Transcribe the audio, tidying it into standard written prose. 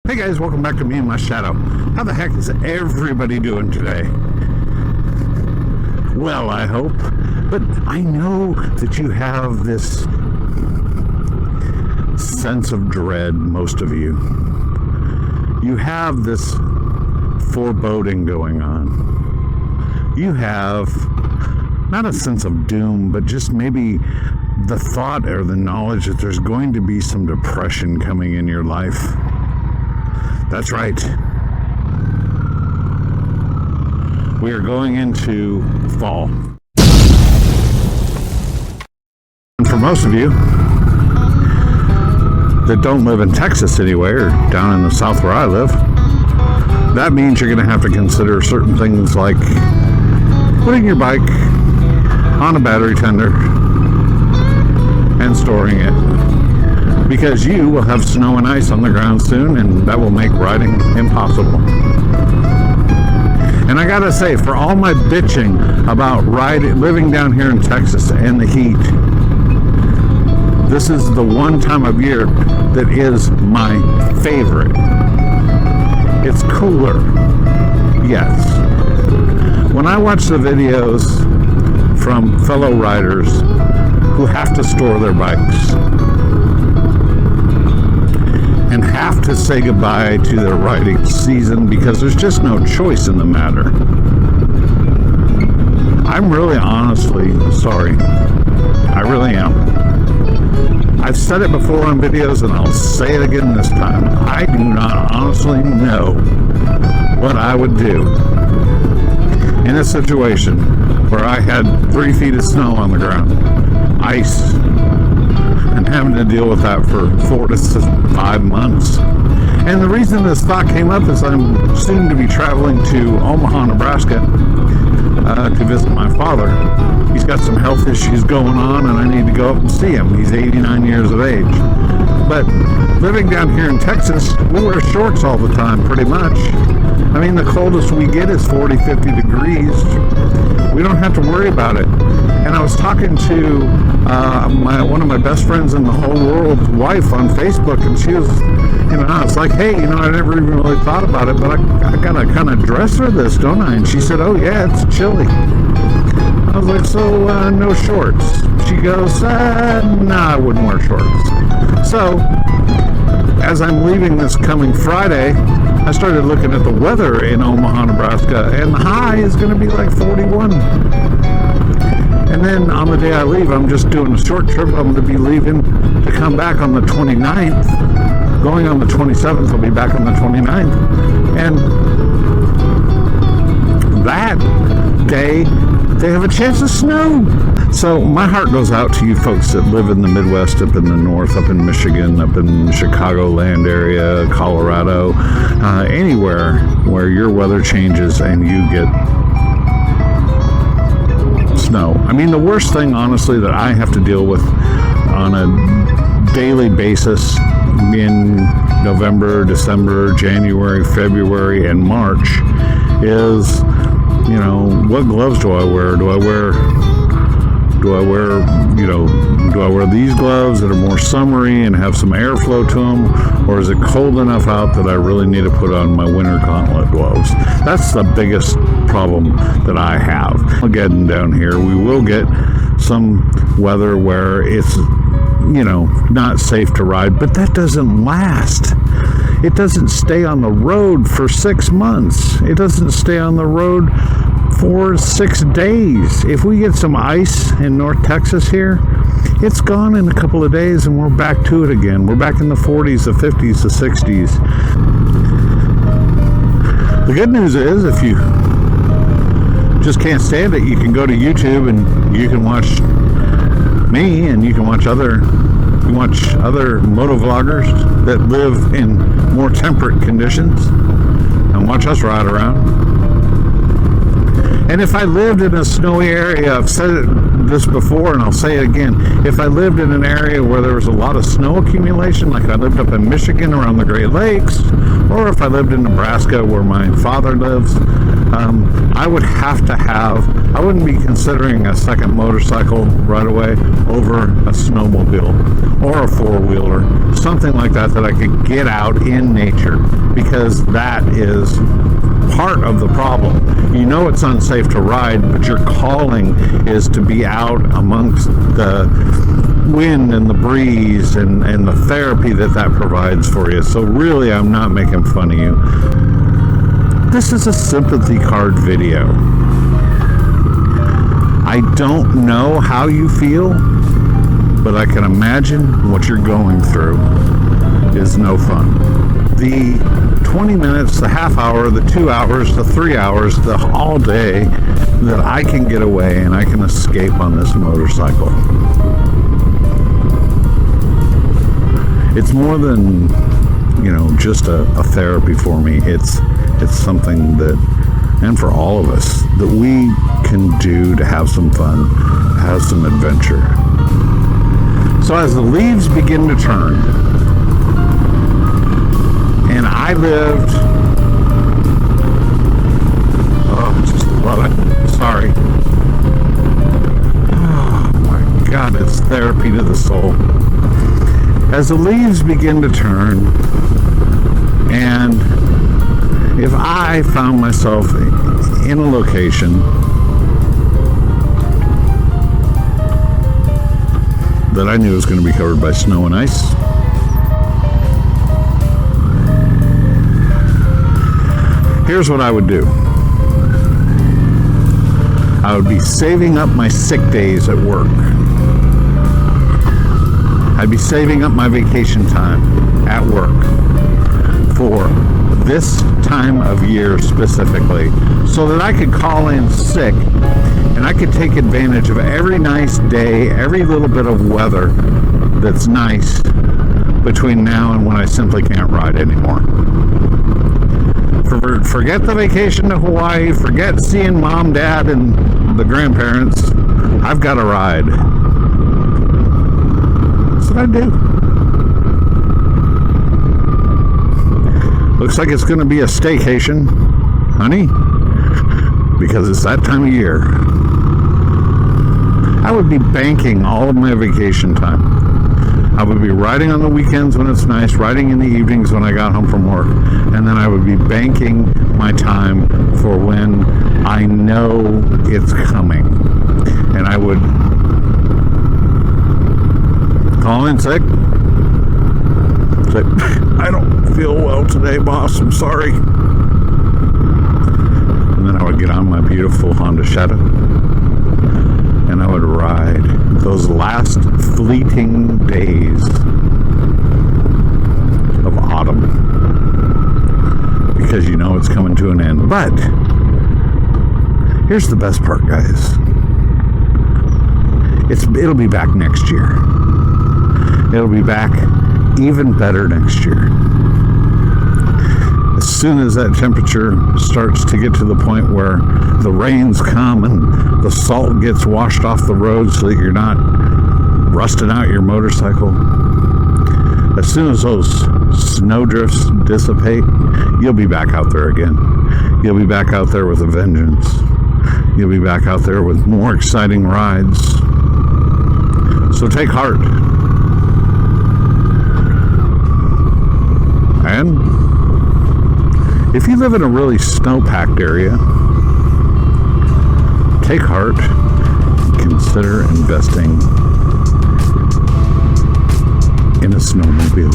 Hey guys, welcome back to me and my shadow. How the heck is everybody doing today? Well, I hope. But I know that you have this sense of dread, most of you. You have this foreboding going on. You have not a sense of doom, but just maybe the thought or the knowledge that there's going to be some depression coming in your life. That's right. We are going into fall. And for most of you that don't live in Texas anyway, or down in the south where I live, that means you're going to have to consider certain things like putting your bike on a battery tender and storing it. Because you will have snow and ice on the ground soon, and that will make riding impossible. And I gotta say, for all my bitching about living down here in Texas and the heat, this is the one time of year that is my favorite. It's cooler, yes. When I watch the videos from fellow riders who have to store their bikes, and have to say goodbye to their riding season because there's just no choice in the matter, I'm really honestly sorry. I really am. I've said it before on videos and I'll say it again this time. I do not honestly know what I would do in a situation where I had 3 feet of snow on the ground, ice, and having to deal with that for 4 to 5 months. And the reason this thought came up is I'm soon to be traveling to Omaha, Nebraska to visit my father. He's got some health issues going on and I need to go up and see him. He's 89 years of age. But living down here in Texas, we wear shorts all the time pretty much. I mean, the coldest we get is 40, 50 degrees. We don't have to worry about it. And I was talking to one of my best friends in the whole world's wife on Facebook, and she was, I was like, hey, I never even really thought about it, but I gotta kind of dress for this, don't I? And she said, oh yeah, it's chilly. I was like, so no shorts? She goes, nah, I wouldn't wear shorts. So, as I'm leaving this coming Friday, I started looking at the weather in Omaha, Nebraska, and the high is going to be like 41. And then on the day I leave, I'm just doing a short trip. I'm going to be leaving to come back on the 29th. Going on the 27th, I'll be back on the 29th. And that day, they have a chance of snow. So my heart goes out to you folks that live in the Midwest, up in the north, up in Michigan, up in Chicagoland area, Colorado, anywhere where your weather changes and you get snow. I mean, the worst thing, honestly, that I have to deal with on a daily basis in November, December, January, February, and March is, what gloves do I wear? Do I wear these gloves that are more summery and have some airflow to them, or is it cold enough out that I really need to put on my winter gauntlet gloves? That's the biggest problem that I have. Getting down here, we will get some weather where it's, not safe to ride, but that doesn't last. It doesn't stay on the road for 6 months. It doesn't stay on the road for 6 days. If we get some ice in North Texas here, it's gone in a couple of days and we're back to it again. We're back in the 40s, the 50s, the 60s. The good news is, if you just can't stand it, you can go to YouTube and you can watch me and you can watch other motovloggers that live in more temperate conditions and watch us ride around. And if I lived in a snowy area, I've said it this before, and I'll say it again. If I lived in an area where there was a lot of snow accumulation, like I lived up in Michigan around the Great Lakes, or if I lived in Nebraska where my father lives, I would have to I wouldn't be considering a second motorcycle right away over a snowmobile or a four-wheeler, something like that I could get out in nature, because that is part of the problem. You know it's unsafe to ride, but your calling is to be out amongst the wind and the breeze and the therapy that provides for you. So really, I'm not making fun of you. This is a sympathy card video. I don't know how you feel, but I can imagine what you're going through is no fun. The 20 minutes, the half hour, the 2 hours, the 3 hours, the all day that I can get away and I can escape on this motorcycle. It's more than, just a therapy for me. It's something that, and for all of us, that we can do to have some fun, have some adventure. So as the leaves begin to turn, and I lived, sorry. Oh my God, it's therapy to the soul. As the leaves begin to turn, and if I found myself in a location that I knew was going to be covered by snow and ice, here's what I would do. I would be saving up my sick days at work. I'd be saving up my vacation time at work for this time of year specifically, so that I could call in sick and I could take advantage of every nice day, every little bit of weather that's nice between now and when I simply can't ride anymore. Forget the vacation to Hawaii, forget seeing mom, dad, and the grandparents. I've got to ride. That's what I do. Looks like it's going to be a staycation, honey, because it's that time of year. I would be banking all of my vacation time. I would be riding on the weekends when it's nice, riding in the evenings when I got home from work, and then I would be banking my time for when I know it's coming. And I would call in sick, say, I don't feel well today, boss, I'm sorry. And then I would get on my beautiful Honda Shadow, and I would ride those last fleeting days of autumn, because you know it's coming to an end. But here's the best part, guys. It'll be back next year. It'll be back even better next year. As soon as that temperature starts to get to the point where the rains come and the salt gets washed off the road so that you're not rusting out your motorcycle, as soon as those snowdrifts dissipate, you'll be back out there again. You'll be back out there with a vengeance. You'll be back out there with more exciting rides. So take heart. And if you live in a really snow-packed area, take heart. Consider investing in a snowmobile.